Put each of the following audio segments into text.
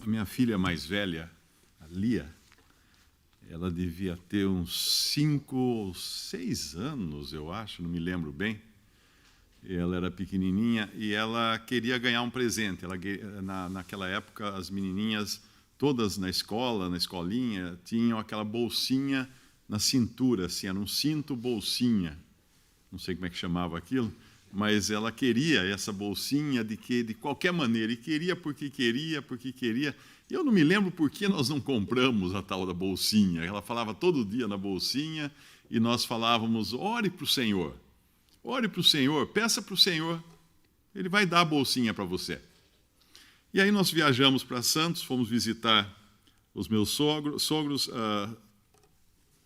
A minha filha mais velha, a Lia, ela devia ter uns 5 ou 6 anos, eu acho, não me lembro bem. Ela era pequenininha e ela queria ganhar um presente. Naquela época, as menininhas, todas na escola, na escolinha, tinham aquela bolsinha na cintura, assim, era um cinto bolsinha. Não sei como é que chamava aquilo, mas ela queria essa bolsinha de qualquer maneira, e queria porque queria, porque queria. E eu não me lembro por que nós não compramos a tal da bolsinha. Ela falava todo dia na bolsinha e nós falávamos, ore para o Senhor, peça para o Senhor, Ele vai dar a bolsinha para você. E aí nós viajamos para Santos, fomos visitar os meus sogros.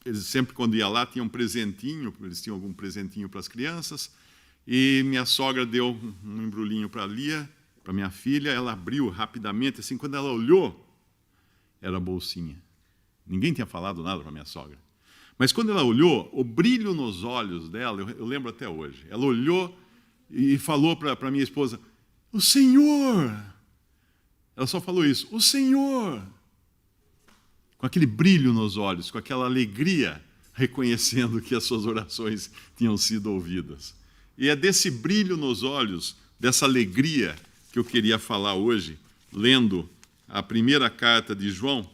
Eles sempre, quando ia lá, tinham um presentinho, eles tinham algum presentinho para as crianças, e minha sogra deu um embrulhinho para a Lia, para minha filha. Ela abriu rapidamente, assim, quando ela olhou, era a bolsinha. Ninguém tinha falado nada para minha sogra. Mas quando ela olhou, o brilho nos olhos dela, eu lembro até hoje, ela olhou e falou para minha esposa, o Senhor! Ela só falou isso, o Senhor! Com aquele brilho nos olhos, com aquela alegria, reconhecendo que as suas orações tinham sido ouvidas. E é desse brilho nos olhos, dessa alegria, que eu queria falar hoje, lendo a primeira carta de João,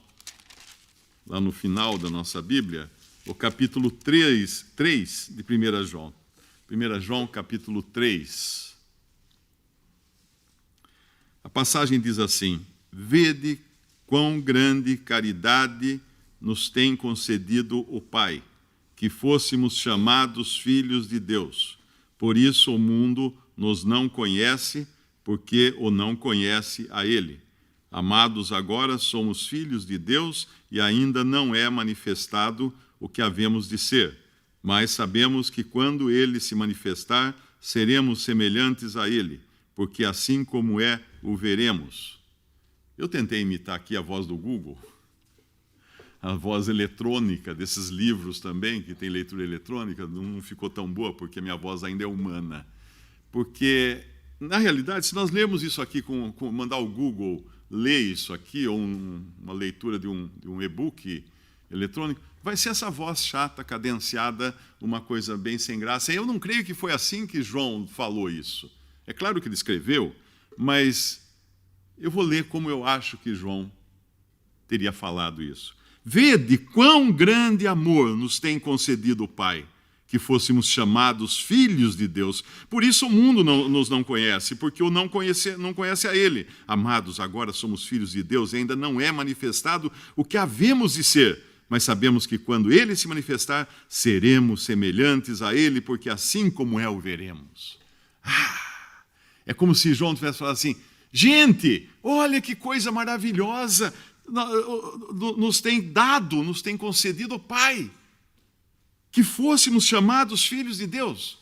lá no final da nossa Bíblia, o capítulo 3 de 1 João. 1 João, capítulo 3. A passagem diz assim, vede quão grande caridade nos tem concedido o Pai, que fôssemos chamados filhos de Deus. Por isso o mundo nos não conhece, porque o não conhece a Ele. Amados, agora somos filhos de Deus e ainda não é manifestado o que havemos de ser. Mas sabemos que quando Ele se manifestar, seremos semelhantes a Ele, porque assim como é, o veremos. Eu tentei imitar aqui a voz do Google, a voz eletrônica desses livros também, que tem leitura eletrônica, não ficou tão boa, porque a minha voz ainda é humana. Porque, na realidade, se nós lermos isso aqui, mandar o Google ler isso aqui, ou uma leitura de um e-book eletrônico, vai ser essa voz chata, cadenciada, uma coisa bem sem graça. E eu não creio que foi assim que João falou isso. É claro que ele escreveu, mas eu vou ler como eu acho que João teria falado isso. Vede quão grande amor nos tem concedido o Pai, que fôssemos chamados filhos de Deus. Por isso o mundo nos não conhece, porque o não conhece a Ele. Amados, agora somos filhos de Deus e ainda não é manifestado o que havemos de ser. Mas sabemos que quando Ele se manifestar, seremos semelhantes a Ele, porque assim como é, o veremos. É como se João tivesse falado assim, gente, olha que coisa maravilhosa nos tem concedido o Pai, que fôssemos chamados filhos de Deus,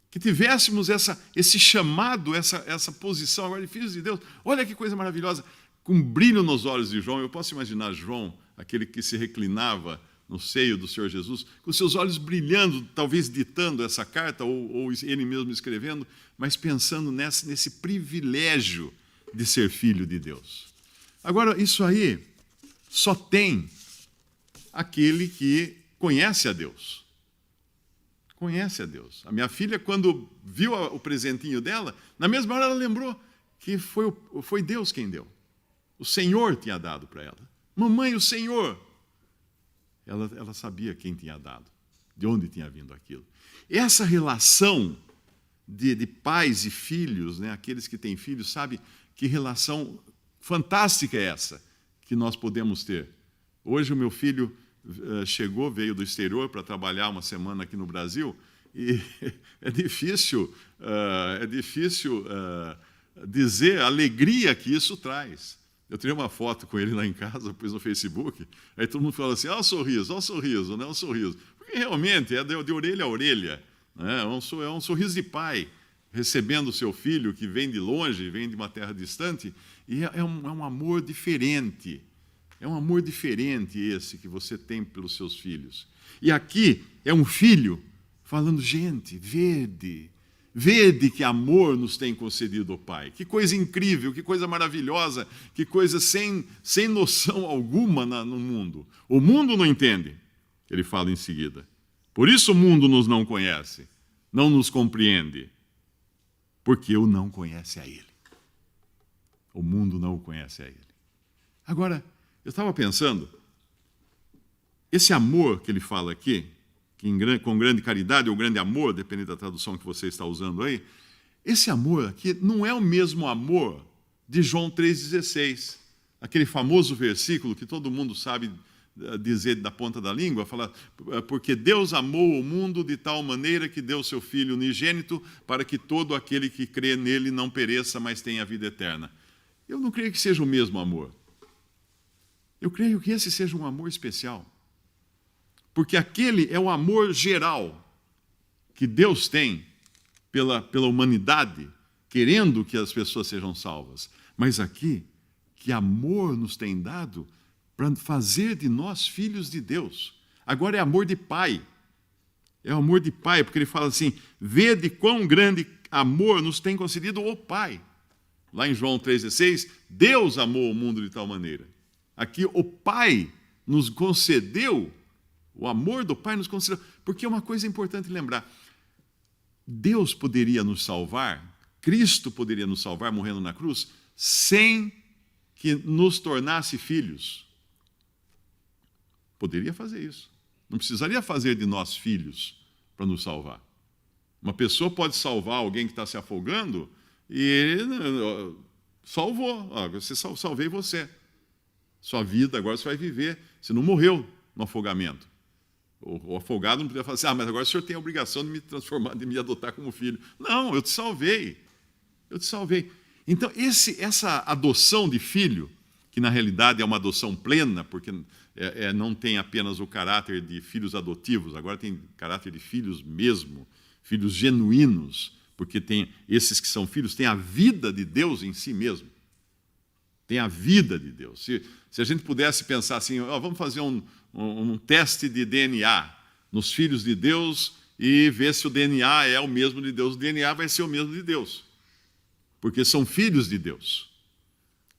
que tivéssemos esse chamado, essa posição agora de filhos de Deus. Olha que coisa maravilhosa, com brilho nos olhos de João. Eu posso imaginar João, aquele que se reclinava no seio do Senhor Jesus, com seus olhos brilhando, talvez ditando essa carta, ou ele mesmo escrevendo, mas pensando nesse privilégio de ser filho de Deus. Agora, isso aí só tem aquele que conhece a Deus. Conhece a Deus. A minha filha, quando viu o presentinho dela, na mesma hora ela lembrou que foi Deus quem deu. O Senhor tinha dado para ela. Mamãe, o Senhor. Ela sabia quem tinha dado, de onde tinha vindo aquilo. Essa relação de pais e filhos, né, aqueles que têm filhos, sabe que relação fantástica é essa que nós podemos ter. Hoje o meu filho veio do exterior para trabalhar uma semana aqui no Brasil, e é difícil dizer a alegria que isso traz. Eu tirei uma foto com ele lá em casa, pus no Facebook, aí todo mundo fala assim, olha o sorriso, né? Um sorriso. Porque realmente é de orelha a orelha, né? É um sorriso de pai, recebendo o seu filho que vem de longe, vem de uma terra distante, e é um amor diferente. É um amor diferente esse que você tem pelos seus filhos. E aqui é um filho falando, gente, vede Vede que amor nos tem concedido o Pai. Que coisa incrível, que coisa maravilhosa, que coisa sem noção alguma no mundo. O mundo não entende, ele fala em seguida. Por isso o mundo nos não conhece, não nos compreende, porque o não conhece a Ele. O mundo não o conhece a Ele. Agora, eu estava pensando, esse amor que ele fala aqui, que com grande caridade ou grande amor, dependendo da tradução que você está usando aí, esse amor aqui não é o mesmo amor de João 3,16, aquele famoso versículo que todo mundo sabe dizer da ponta da língua, fala, porque Deus amou o mundo de tal maneira que deu seu Filho unigênito para que todo aquele que crê nele não pereça, mas tenha a vida eterna. Eu não creio que seja o mesmo amor. Eu creio que esse seja um amor especial. Porque aquele é o amor geral que Deus tem pela humanidade, querendo que as pessoas sejam salvas. Mas aqui, que amor nos tem dado para fazer de nós filhos de Deus. Agora é amor de pai. É amor de pai, porque ele fala assim, vede quão grande amor nos tem concedido o Pai. Lá em João 3,16, Deus amou o mundo de tal maneira. Aqui o Pai nos concedeu, o amor do Pai nos concedeu, porque é uma coisa importante lembrar. Deus poderia nos salvar, Cristo poderia nos salvar morrendo na cruz, sem que nos tornasse filhos. Poderia fazer isso. Não precisaria fazer de nós filhos para nos salvar. Uma pessoa pode salvar alguém que está se afogando e ele salvou. Salvei você. Sua vida agora você vai viver. Você não morreu no afogamento. O afogado não podia falar assim, mas agora o senhor tem a obrigação de me transformar, de me adotar como filho. Não, eu te salvei. Eu te salvei. Então, essa adoção de filho, que na realidade é uma adoção plena, porque não tem apenas o caráter de filhos adotivos, agora tem caráter de filhos mesmo, filhos genuínos, porque tem esses que são filhos, têm a vida de Deus em si mesmo. Tem a vida de Deus. Se a gente pudesse pensar assim, vamos fazer um teste de DNA nos filhos de Deus e ver se o DNA é o mesmo de Deus. O DNA vai ser o mesmo de Deus, porque são filhos de Deus.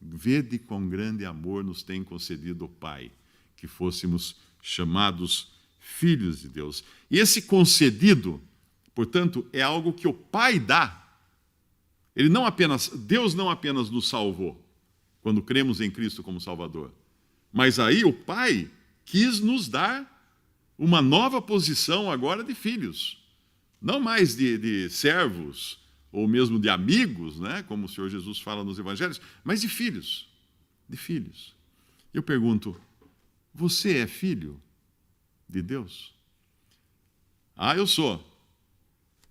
Vede quão grande amor nos tem concedido o Pai, que fôssemos chamados filhos de Deus. E esse concedido, portanto, é algo que o Pai dá. Deus não apenas nos salvou, quando cremos em Cristo como Salvador, mas aí o Pai quis nos dar uma nova posição agora de filhos, não mais de servos, ou mesmo de amigos, né, como o Senhor Jesus fala nos Evangelhos, mas de filhos. De filhos. Eu pergunto, você é filho de Deus? Eu sou.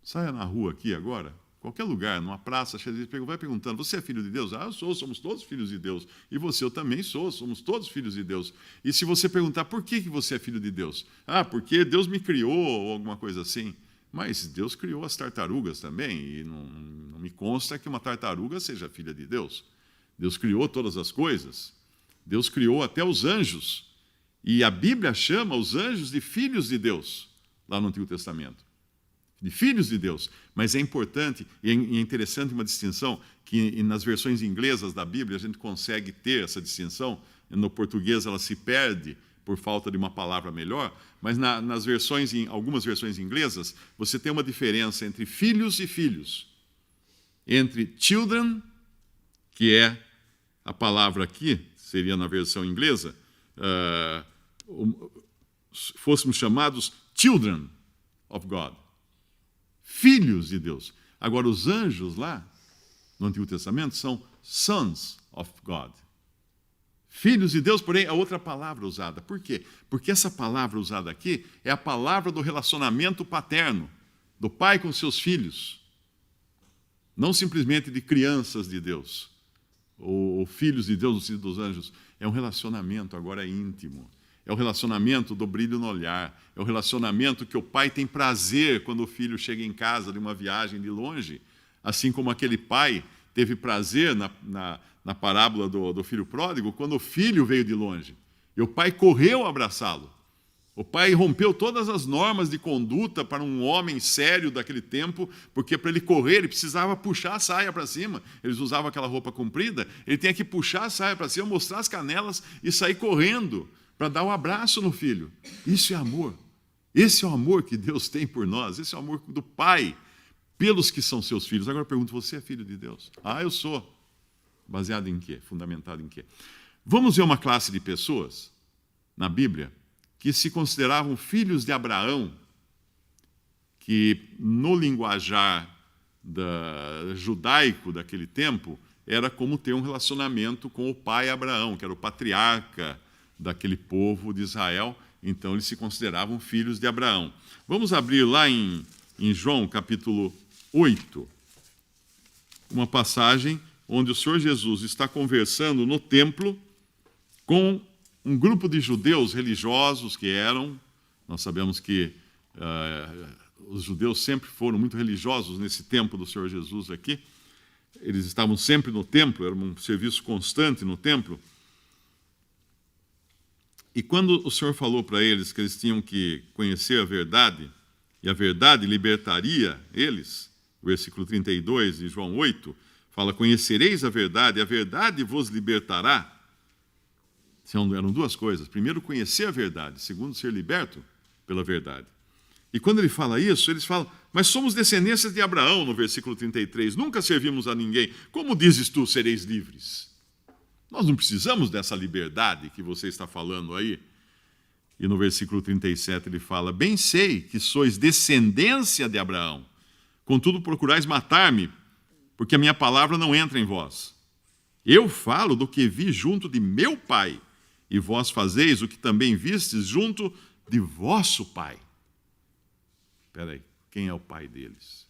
Saia na rua aqui agora, qualquer lugar, numa praça, vai perguntando, você é filho de Deus? Eu sou, somos todos filhos de Deus. E você, eu também sou, somos todos filhos de Deus. E se você perguntar, por que você é filho de Deus? Porque Deus me criou, ou alguma coisa assim. Mas Deus criou as tartarugas também, e não me consta que uma tartaruga seja filha de Deus. Deus criou todas as coisas. Deus criou até os anjos. E a Bíblia chama os anjos de filhos de Deus, lá no Antigo Testamento. De filhos de Deus. Mas é importante e é interessante uma distinção que nas versões inglesas da Bíblia a gente consegue ter essa distinção. No português ela se perde por falta de uma palavra melhor, mas algumas versões inglesas, você tem uma diferença entre filhos e filhos. Entre children, que é a palavra aqui, seria na versão inglesa, fôssemos chamados children of God. Filhos de Deus. Agora, os anjos lá, no Antigo Testamento, são sons of God. Filhos de Deus, porém, é outra palavra usada. Por quê? Porque essa palavra usada aqui é a palavra do relacionamento paterno, do pai com seus filhos. Não simplesmente de crianças de Deus, ou filhos de Deus, no sentido dos anjos. É um relacionamento agora íntimo. É o relacionamento do brilho no olhar. É o relacionamento que o pai tem prazer quando o filho chega em casa de uma viagem de longe. Assim como aquele pai teve prazer na parábola do filho pródigo, quando o filho veio de longe. E o pai correu abraçá-lo. O pai rompeu todas as normas de conduta para um homem sério daquele tempo, porque para ele correr ele precisava puxar a saia para cima. Eles usavam aquela roupa comprida, ele tinha que puxar a saia para cima, mostrar as canelas e sair correndo para dar um abraço no filho. Isso é amor. Esse é o amor que Deus tem por nós. Esse é o amor do Pai pelos que são seus filhos. Agora eu pergunto, você é filho de Deus? Ah, eu sou. Baseado em quê? Fundamentado em quê? Vamos ver uma classe de pessoas na Bíblia que se consideravam filhos de Abraão, que no linguajar judaico daquele tempo era como ter um relacionamento com o pai Abraão, que era o patriarca daquele povo de Israel. Então eles se consideravam filhos de Abraão. Vamos abrir lá em João capítulo 8, uma passagem onde o Senhor Jesus está conversando no templo com um grupo de judeus religiosos que eram, nós sabemos que os judeus sempre foram muito religiosos nesse tempo do Senhor Jesus aqui, eles estavam sempre no templo, era um serviço constante no templo. E quando o Senhor falou para eles que eles tinham que conhecer a verdade, e a verdade libertaria eles, versículo 32 de João 8, fala, conhecereis a verdade vos libertará. Eram duas coisas. Primeiro, conhecer a verdade. Segundo, ser liberto pela verdade. E quando ele fala isso, eles falam, mas somos descendências de Abraão, no versículo 33. Nunca servimos a ninguém. Como dizes tu, sereis livres? Nós não precisamos dessa liberdade que você está falando aí. E no versículo 37 ele fala, bem sei que sois descendência de Abraão. Contudo, procurais matar-me, porque a minha palavra não entra em vós. Eu falo do que vi junto de meu pai, e vós fazeis o que também vistes junto de vosso pai. Espera aí, quem é o pai deles?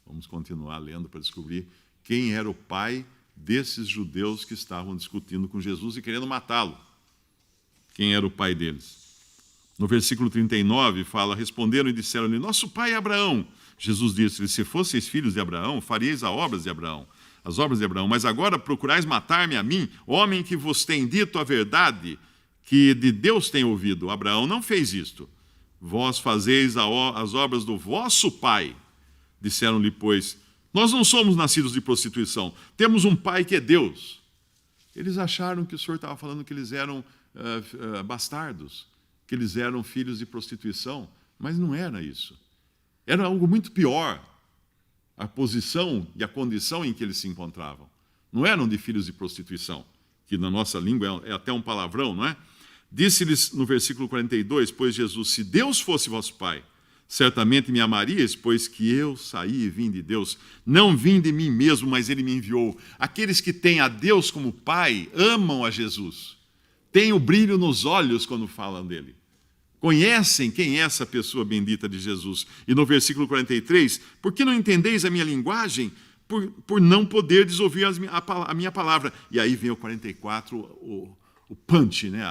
Vamos continuar lendo para descobrir quem era o pai desses judeus que estavam discutindo com Jesus e querendo matá-lo. Quem era o pai deles? No versículo 39 fala, responderam e disseram-lhe, nosso pai é Abraão. Jesus disse, se fosseis filhos de Abraão, faríeis as obras de Abraão. As obras de Abraão, mas agora procurais matar-me a mim, homem que vos tem dito a verdade, que de Deus tem ouvido. Abraão não fez isto. Vós fazeis as obras do vosso pai. Disseram-lhe, pois, nós não somos nascidos de prostituição, temos um pai que é Deus. Eles acharam que o Senhor estava falando que eles eram bastardos, que eles eram filhos de prostituição, mas não era isso. Era algo muito pior. A posição e a condição em que eles se encontravam. Não eram de filhos de prostituição, que na nossa língua é até um palavrão, não é? Disse-lhes no versículo 42, pois Jesus, se Deus fosse vosso Pai, certamente me amaríeis, pois que eu saí e vim de Deus. Não vim de mim mesmo, mas Ele me enviou. Aqueles que têm a Deus como Pai, amam a Jesus. Têm o brilho nos olhos quando falam dele. Conhecem quem é essa pessoa bendita de Jesus. E no versículo 43, por que não entendeis a minha linguagem? Por não poderdes ouvir a minha palavra. E aí vem o 44, o punch, né?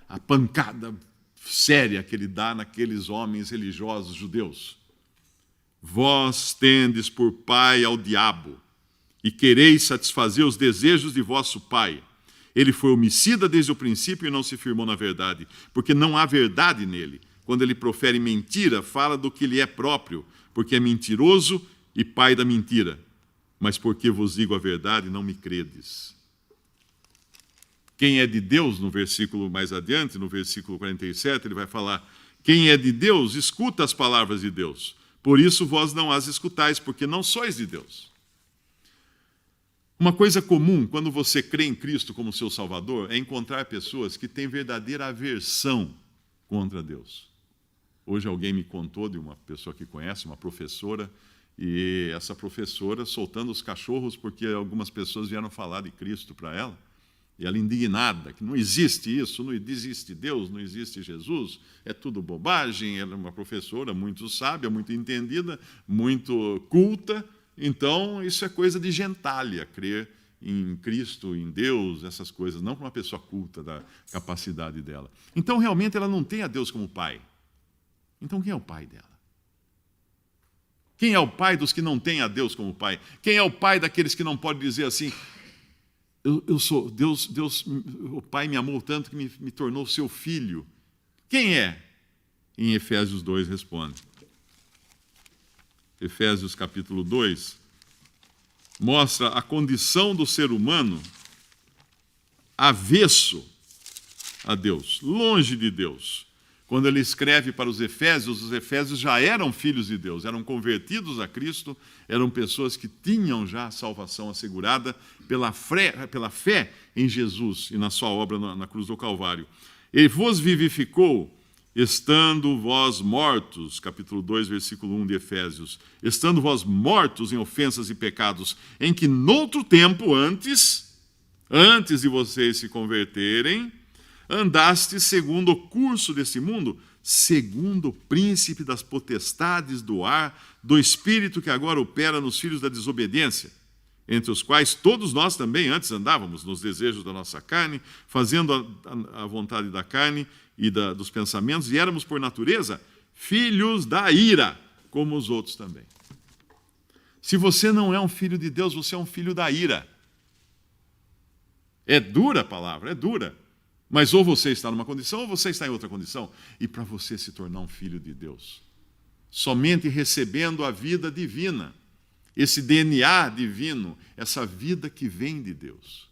A pancada séria que ele dá naqueles homens religiosos judeus. Vós tendes por pai ao diabo, e quereis satisfazer os desejos de vosso pai. Ele foi homicida desde o princípio e não se firmou na verdade, porque não há verdade nele. Quando ele profere mentira, fala do que lhe é próprio, porque é mentiroso e pai da mentira. Mas porque vos digo a verdade, não me credes. Quem é de Deus, no versículo mais adiante, no versículo 47, ele vai falar, quem é de Deus, escuta as palavras de Deus. Por isso vós não as escutais, porque não sois de Deus. Uma coisa comum, quando você crê em Cristo como seu Salvador, é encontrar pessoas que têm verdadeira aversão contra Deus. Hoje alguém me contou de uma pessoa que conhece, uma professora, e essa professora soltando os cachorros porque algumas pessoas vieram falar de Cristo para ela, e ela indignada, que não existe isso, não existe Deus, não existe Jesus, é tudo bobagem. Ela é uma professora muito sábia, muito entendida, muito culta. Então, isso é coisa de gentalha, crer em Cristo, em Deus, essas coisas, não para uma pessoa culta da capacidade dela. Então, realmente, ela não tem a Deus como pai. Então, quem é o pai dela? Quem é o pai dos que não têm a Deus como pai? Quem é o pai daqueles que não podem dizer assim, eu sou, Deus, o Pai me amou tanto que me tornou seu filho. Quem é? em Efésios 2 responde. Efésios capítulo 2 mostra a condição do ser humano avesso a Deus, longe de Deus. Quando ele escreve para os Efésios já eram filhos de Deus, eram convertidos a Cristo, eram pessoas que tinham já a salvação assegurada pela fé em Jesus e na sua obra na cruz do Calvário. Ele vos vivificou, estando vós mortos, capítulo 2, versículo 1 de Efésios, estando vós mortos em ofensas e pecados, em que noutro tempo antes de vocês se converterem, andaste segundo o curso desse mundo, segundo o príncipe das potestades do ar, do espírito que agora opera nos filhos da desobediência, entre os quais todos nós também antes andávamos, nos desejos da nossa carne, fazendo a vontade da carne e dos pensamentos, e éramos, por natureza, filhos da ira, como os outros também. Se você não é um filho de Deus, você é um filho da ira. É dura a palavra, é dura. Mas ou você está numa condição ou você está em outra condição. E para você se tornar um filho de Deus, somente recebendo a vida divina, esse DNA divino, essa vida que vem de Deus.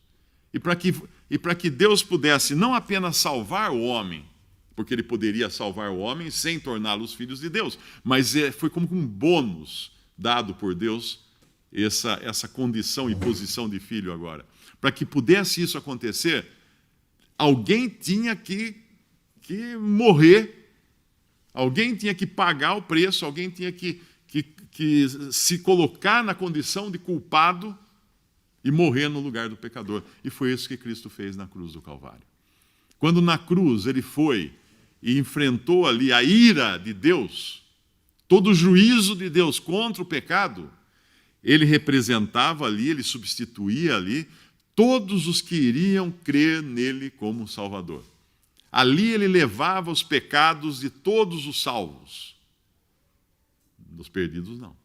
E para que Deus pudesse não apenas salvar o homem, porque ele poderia salvar o homem sem torná-los filhos de Deus, mas foi como um bônus dado por Deus, essa condição e posição de filho agora. Para que pudesse isso acontecer, alguém tinha que morrer, alguém tinha que pagar o preço, alguém tinha que se colocar na condição de culpado e morrer no lugar do pecador. E foi isso que Cristo fez na cruz do Calvário. Quando na cruz ele foi e enfrentou ali a ira de Deus, todo o juízo de Deus contra o pecado, ele representava ali, ele substituía ali todos os que iriam crer nele como Salvador. Ali ele levava os pecados de todos os salvos. Dos perdidos, não.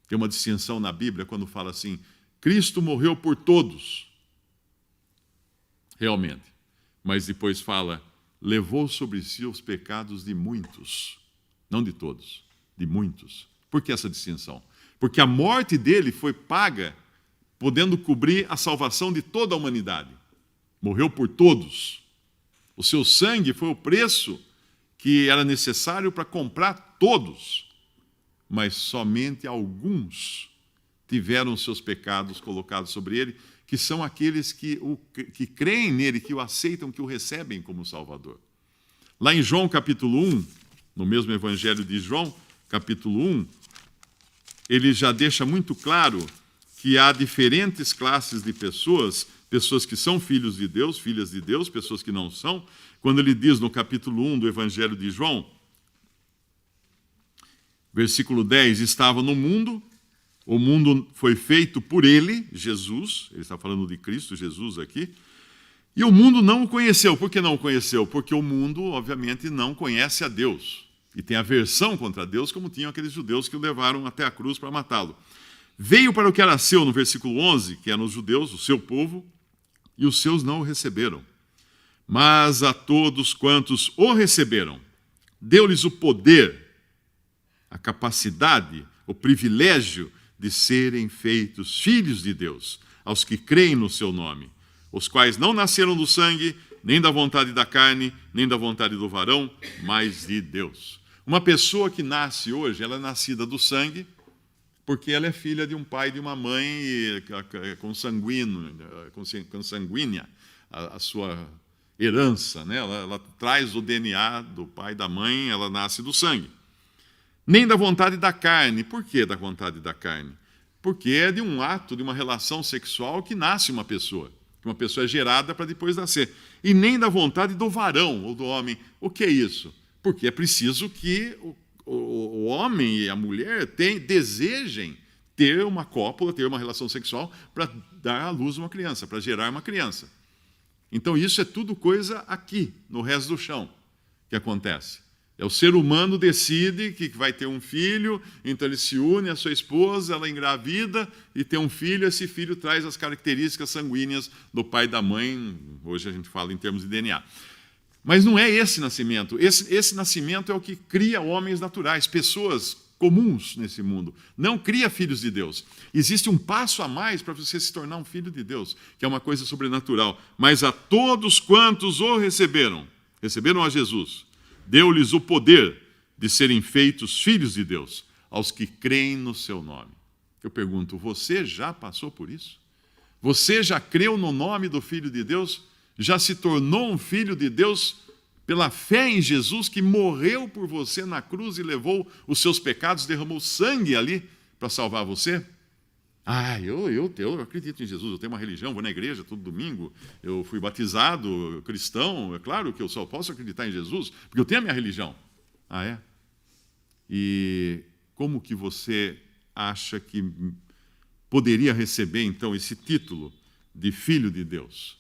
Tem uma distinção na Bíblia quando fala assim, Cristo morreu por todos. Realmente. Mas depois fala, levou sobre si os pecados de muitos. Não de todos, de muitos. Por que essa distinção? Porque a morte dele foi paga podendo cobrir a salvação de toda a humanidade. Morreu por todos. O seu sangue foi o preço que era necessário para comprar todos. Mas somente alguns tiveram seus pecados colocados sobre ele, que são aqueles que creem nele, que o aceitam, que o recebem como Salvador. Lá em João capítulo 1, no mesmo Evangelho de João, capítulo 1, ele já deixa muito claro que há diferentes classes de pessoas, pessoas que são filhos de Deus, filhas de Deus, pessoas que não são. Quando ele diz no capítulo 1 do Evangelho de João, versículo 10, estava no mundo, o mundo foi feito por ele, Jesus, ele está falando de Cristo, Jesus aqui, e o mundo não o conheceu. Por que não o conheceu? Porque o mundo, obviamente, não conhece a Deus, e tem aversão contra Deus, como tinham aqueles judeus que o levaram até a cruz para matá-lo. Veio para o que era seu, no versículo 11, que eram os judeus, o seu povo, e os seus não o receberam. Mas a todos quantos o receberam, deu-lhes o poder, a capacidade, o privilégio de serem feitos filhos de Deus, aos que creem no seu nome, os quais não nasceram do sangue, nem da vontade da carne, nem da vontade do varão, mas de Deus. Uma pessoa que nasce hoje, ela é nascida do sangue, porque ela é filha de um pai e de uma mãe consanguínea, a sua herança, né? Ela traz o DNA do pai e da mãe, ela nasce do sangue. Nem da vontade da carne. Por que da vontade da carne? Porque é de um ato, de uma relação sexual que nasce uma pessoa. Uma pessoa é gerada para depois nascer. E nem da vontade do varão ou do homem. O que é isso? Porque é preciso que o homem e a mulher desejem ter uma cópula, ter uma relação sexual para dar à luz uma criança, para gerar uma criança. Então isso é tudo coisa aqui, no resto do chão, que acontece. O ser humano decide que vai ter um filho, então ele se une à sua esposa, ela engravida e tem um filho, esse filho traz as características sanguíneas do pai e da mãe, hoje a gente fala em termos de DNA. Mas não é esse nascimento. Esse nascimento é o que cria homens naturais, pessoas comuns nesse mundo. Não cria filhos de Deus. Existe um passo a mais para você se tornar um filho de Deus, que é uma coisa sobrenatural. Mas a todos quantos o receberam a Jesus, deu-lhes o poder de serem feitos filhos de Deus, aos que creem no seu nome. Eu pergunto, você já passou por isso? Você já creu no nome do Filho de Deus? Já se tornou um filho de Deus pela fé em Jesus, que morreu por você na cruz e levou os seus pecados, derramou sangue ali para salvar você? Eu acredito em Jesus, eu tenho uma religião, vou na igreja todo domingo, eu fui batizado cristão, é claro que eu só posso acreditar em Jesus, porque eu tenho a minha religião. É? E como que você acha que poderia receber, então, esse título de filho de Deus?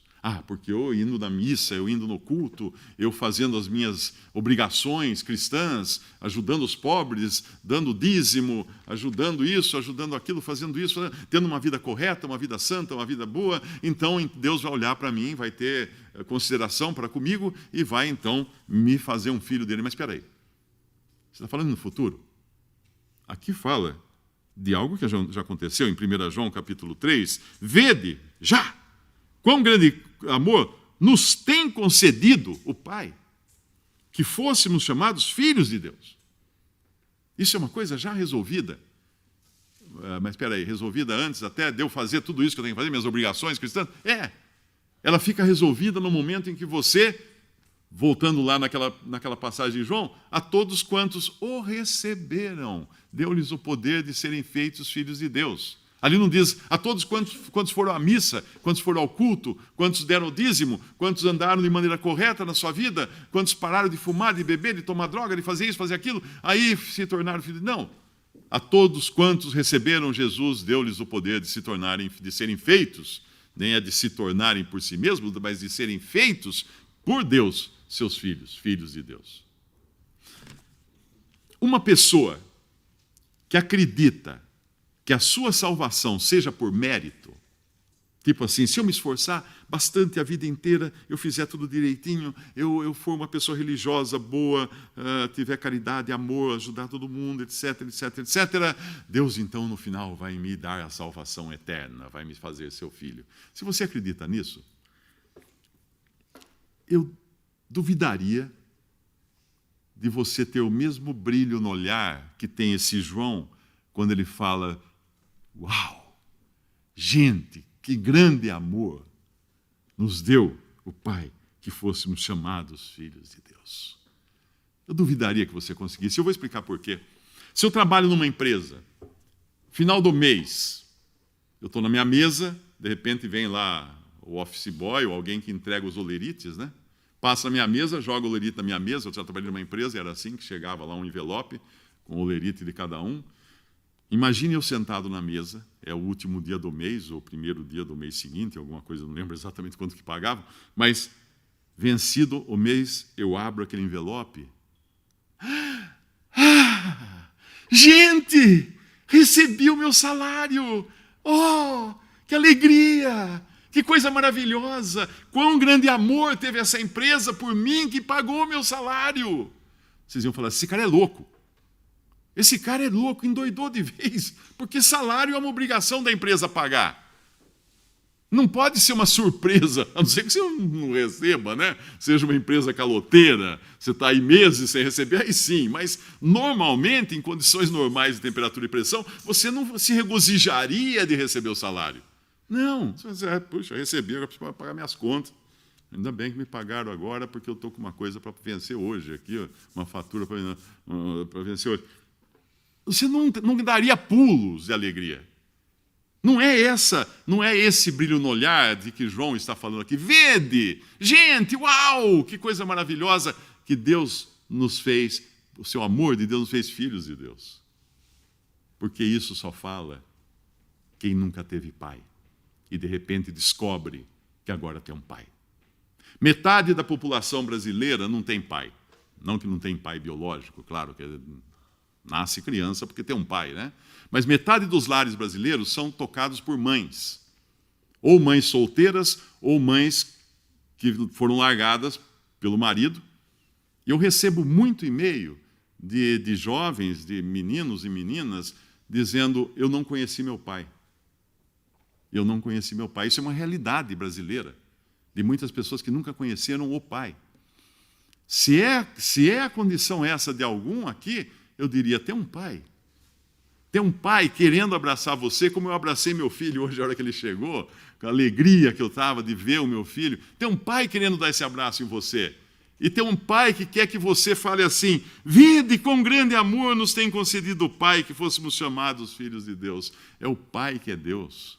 Porque eu indo na missa, eu indo no culto, eu fazendo as minhas obrigações cristãs, ajudando os pobres, dando dízimo, ajudando isso, ajudando aquilo, fazendo isso, tendo uma vida correta, uma vida santa, uma vida boa, então Deus vai olhar para mim, vai ter consideração para comigo e vai, então, me fazer um filho dele. Mas espera aí, você está falando no futuro? Aqui fala de algo que já aconteceu em 1 João capítulo 3. Vede, já, quão grande amor nos tem concedido o Pai, que fôssemos chamados filhos de Deus. Isso é uma coisa já resolvida. Mas espera aí, resolvida antes até de eu fazer tudo isso que eu tenho que fazer, minhas obrigações cristãs? Ela fica resolvida no momento em que você, voltando lá naquela passagem de João, a todos quantos o receberam, deu-lhes o poder de serem feitos filhos de Deus. Ali não diz a todos quantos foram à missa, quantos foram ao culto, quantos deram o dízimo, quantos andaram de maneira correta na sua vida, quantos pararam de fumar, de beber, de tomar droga, de fazer isso, fazer aquilo, aí se tornaram filhos. Não. A todos quantos receberam Jesus, deu-lhes o poder de serem feitos, nem é de se tornarem por si mesmos, mas de serem feitos por Deus, seus filhos, filhos de Deus. Uma pessoa que acredita que a sua salvação seja por mérito, tipo assim, se eu me esforçar bastante a vida inteira, eu fizer tudo direitinho, eu for uma pessoa religiosa, boa, tiver caridade, amor, ajudar todo mundo, etc, etc, etc, Deus então no final vai me dar a salvação eterna, vai me fazer seu filho. Se você acredita nisso, eu duvidaria de você ter o mesmo brilho no olhar que tem esse João, quando ele fala: uau, gente, que grande amor nos deu o Pai, que fôssemos chamados filhos de Deus. Eu duvidaria que você conseguisse. Eu vou explicar por quê. Se eu trabalho numa empresa, final do mês, eu estou na minha mesa, de repente vem lá o office boy ou alguém que entrega os olerites, né? Passa na minha mesa, joga o olerite na minha mesa. Eu já trabalhei numa empresa, era assim, que chegava lá um envelope com o olerite de cada um. Imagine eu sentado na mesa, é o último dia do mês, ou o primeiro dia do mês seguinte, alguma coisa, não lembro exatamente quanto que pagava, mas vencido o mês, eu abro aquele envelope. Gente, recebi o meu salário! Oh, que alegria! Que coisa maravilhosa! Quão grande amor teve essa empresa por mim que pagou o meu salário! Vocês iam falar, esse cara é louco. Esse cara é louco, endoidou de vez, porque salário é uma obrigação da empresa pagar. Não pode ser uma surpresa, a não ser que você não receba, né? Seja uma empresa caloteira, você está aí meses sem receber, aí sim, mas normalmente, em condições normais de temperatura e pressão, você não se regozijaria de receber o salário. Não, você puxa, recebi, agora preciso pagar minhas contas. Ainda bem que me pagaram agora, porque eu estou com uma coisa para vencer hoje, aqui, ó, uma fatura para vencer hoje. Você não daria pulos de alegria. Não é esse brilho no olhar de que João está falando aqui. Vede, gente, uau, que coisa maravilhosa que Deus nos fez, o seu amor de Deus nos fez filhos de Deus. Porque isso só fala quem nunca teve pai e de repente descobre que agora tem um pai. Metade da população brasileira não tem pai. Não que não tem pai biológico, claro que nasce criança porque tem um pai, né? Mas metade dos lares brasileiros são tocados por mães. Ou mães solteiras, ou mães que foram largadas pelo marido. E eu recebo muito e-mail de jovens, de meninos e meninas, dizendo: eu não conheci meu pai. Eu não conheci meu pai. Isso é uma realidade brasileira, de muitas pessoas que nunca conheceram o pai. Se é a condição essa de algum aqui, eu diria: tem um pai. Tem um pai querendo abraçar você, como eu abracei meu filho hoje, na hora que ele chegou, com a alegria que eu estava de ver o meu filho. Tem um pai querendo dar esse abraço em você. E tem um pai que quer que você fale assim: vede com grande amor nos tem concedido o Pai que fôssemos chamados filhos de Deus. É o Pai que é Deus.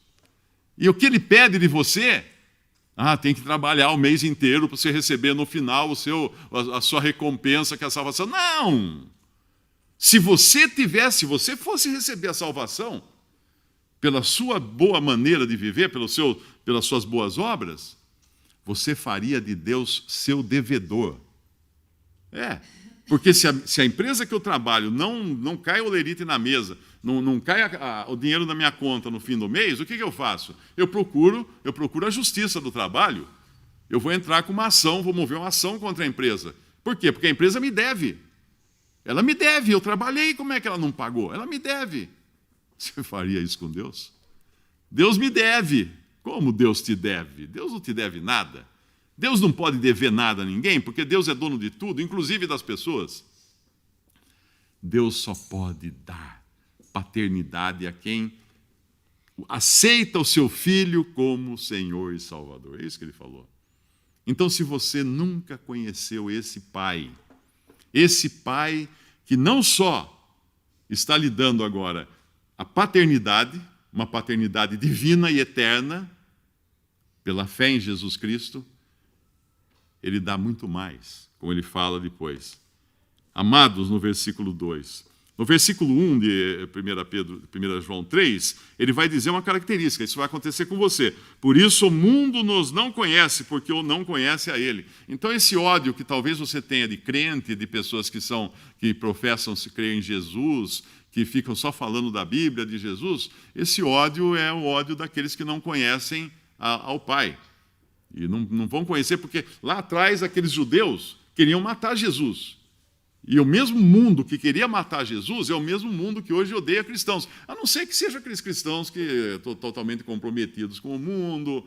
E o que ele pede de você? Tem que trabalhar o mês inteiro para você receber no final a sua recompensa, que é a salvação. Não! Se você fosse receber a salvação pela sua boa maneira de viver, pelas suas boas obras, você faria de Deus seu devedor. Porque se a empresa que eu trabalho não cai o olerite na mesa, não cai o dinheiro na minha conta no fim do mês, o que eu faço? Eu procuro a justiça do trabalho. Eu vou entrar com uma ação, vou mover uma ação contra a empresa. Por quê? Porque a empresa me deve. Ela me deve, eu trabalhei, como é que ela não pagou? Ela me deve. Você faria isso com Deus? Deus me deve. Como Deus te deve? Deus não te deve nada. Deus não pode dever nada a ninguém, porque Deus é dono de tudo, inclusive das pessoas. Deus só pode dar paternidade a quem aceita o seu filho como Senhor e Salvador. É isso que ele falou. Então, se você nunca conheceu esse Pai que não só está lhe dando agora a paternidade, uma paternidade divina e eterna, pela fé em Jesus Cristo, ele dá muito mais, como ele fala depois. Amados, no versículo 2. No versículo 1 de 1 João 3, ele vai dizer uma característica: isso vai acontecer com você. Por isso o mundo nos não conhece, porque o não conhece a ele. Então esse ódio que talvez você tenha de crente, de pessoas que professam se crer em Jesus, que ficam só falando da Bíblia, de Jesus, esse ódio é o ódio daqueles que não conhecem ao Pai. E não vão conhecer porque lá atrás aqueles judeus queriam matar Jesus. E o mesmo mundo que queria matar Jesus é o mesmo mundo que hoje odeia cristãos. A não ser que sejam aqueles cristãos que estão totalmente comprometidos com o mundo,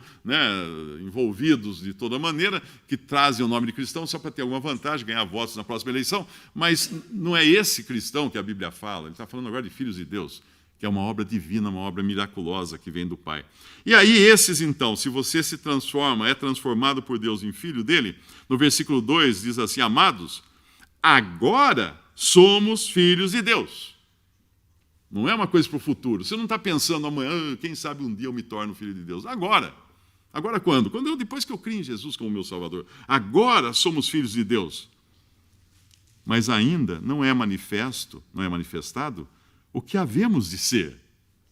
envolvidos de toda maneira, que trazem o nome de cristão só para ter alguma vantagem, ganhar votos na próxima eleição. Mas não é esse cristão que a Bíblia fala. Ele está falando agora de filhos de Deus, que é uma obra divina, uma obra miraculosa que vem do Pai. E aí esses, então, se você se transforma, é transformado por Deus em filho dele, no versículo 2 diz assim: amados, agora somos filhos de Deus. Não é uma coisa para o futuro. Você não está pensando amanhã, quem sabe um dia eu me torno filho de Deus. Agora. Agora quando? Depois que eu crio em Jesus como meu Salvador. Agora somos filhos de Deus. Mas ainda não é manifestado o que havemos de ser.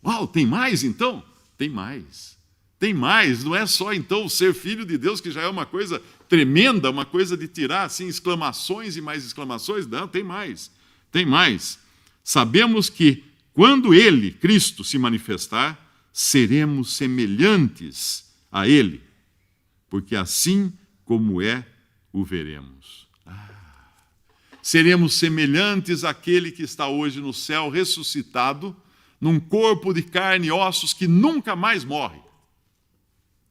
Uau, tem mais então? Tem mais. Tem mais. Não é só então ser filho de Deus, que já é uma coisa tremenda, uma coisa de tirar assim exclamações e mais exclamações. Não, tem mais. Tem mais. Sabemos que quando Ele, Cristo, se manifestar, seremos semelhantes a Ele, porque assim como é, o veremos. Seremos semelhantes àquele que está hoje no céu, ressuscitado, num corpo de carne e ossos que nunca mais morre,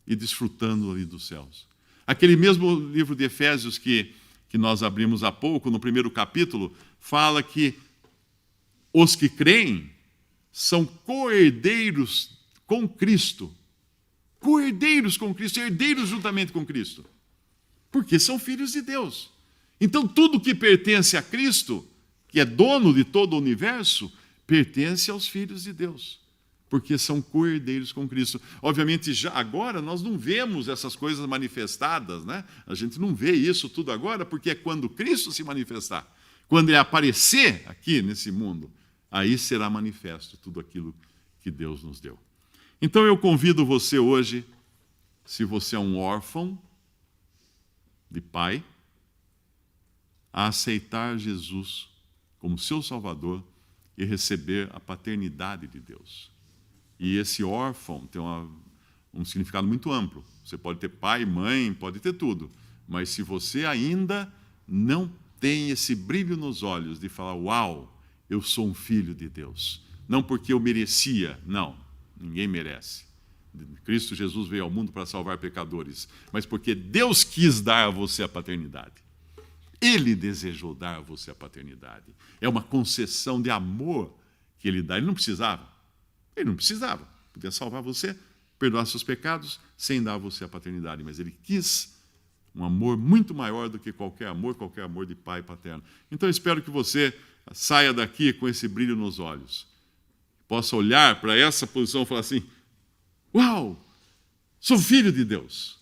e desfrutando ali dos céus. Aquele mesmo livro de Efésios que nós abrimos há pouco, no primeiro capítulo, fala que os que creem são co-herdeiros com Cristo. Co-herdeiros com Cristo, herdeiros juntamente com Cristo. Porque são filhos de Deus. Então tudo que pertence a Cristo, que é dono de todo o universo, pertence aos filhos de Deus. Porque são co-herdeiros com Cristo. Obviamente, já agora nós não vemos essas coisas manifestadas, né? A gente não vê isso tudo agora, porque é quando Cristo se manifestar, quando Ele aparecer aqui nesse mundo, aí será manifesto tudo aquilo que Deus nos deu. Então eu convido você hoje, se você é um órfão de pai, a aceitar Jesus como seu Salvador e receber a paternidade de Deus. E esse órfão tem um significado muito amplo. Você pode ter pai, mãe, pode ter tudo. Mas se você ainda não tem esse brilho nos olhos de falar, uau, eu sou um filho de Deus. Não porque eu merecia, não, ninguém merece. Cristo Jesus veio ao mundo para salvar pecadores, mas porque Deus quis dar a você a paternidade. Ele desejou dar a você a paternidade. É uma concessão de amor que ele dá. Ele não precisava. Podia salvar você, perdoar seus pecados, sem dar a você a paternidade. Mas ele quis um amor muito maior do que qualquer amor de pai paterno. Então eu espero que você saia daqui com esse brilho nos olhos. Possa olhar para essa posição e falar assim, uau, sou filho de Deus.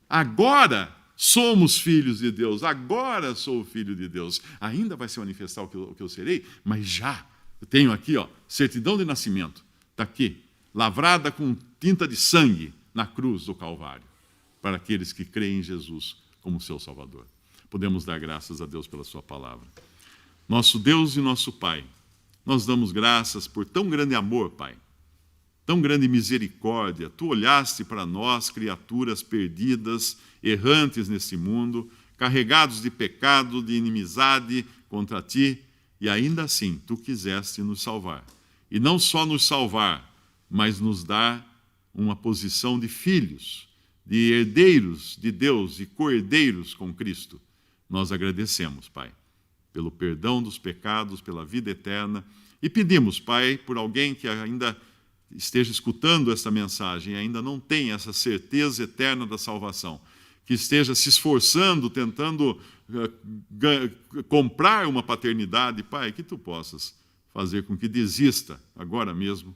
Agora somos filhos de Deus. Agora sou filho de Deus. Ainda vai se manifestar o que eu serei, mas já. Eu tenho aqui, certidão de nascimento. Está aqui, lavrada com tinta de sangue na cruz do Calvário, para aqueles que creem em Jesus como seu Salvador. Podemos dar graças a Deus pela sua palavra. Nosso Deus e nosso Pai, nós damos graças por tão grande amor, Pai, tão grande misericórdia. Tu olhaste para nós, criaturas perdidas, errantes nesse mundo, carregados de pecado, de inimizade contra Ti, e ainda assim Tu quiseste nos salvar. E não só nos salvar, mas nos dar uma posição de filhos, de herdeiros de Deus e co-herdeiros com Cristo. Nós agradecemos, Pai, pelo perdão dos pecados, pela vida eterna, e pedimos, Pai, por alguém que ainda esteja escutando essa mensagem e ainda não tem essa certeza eterna da salvação, que esteja se esforçando, tentando comprar uma paternidade, Pai, que Tu possas fazer com que desista agora mesmo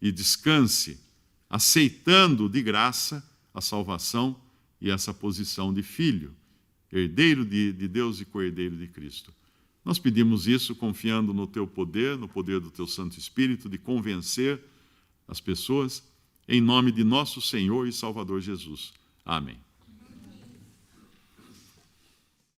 e descanse, aceitando de graça a salvação e essa posição de filho, herdeiro de Deus e co-herdeiro de Cristo. Nós pedimos isso confiando no Teu poder, no poder do Teu Santo Espírito, de convencer as pessoas, em nome de nosso Senhor e Salvador Jesus. Amém.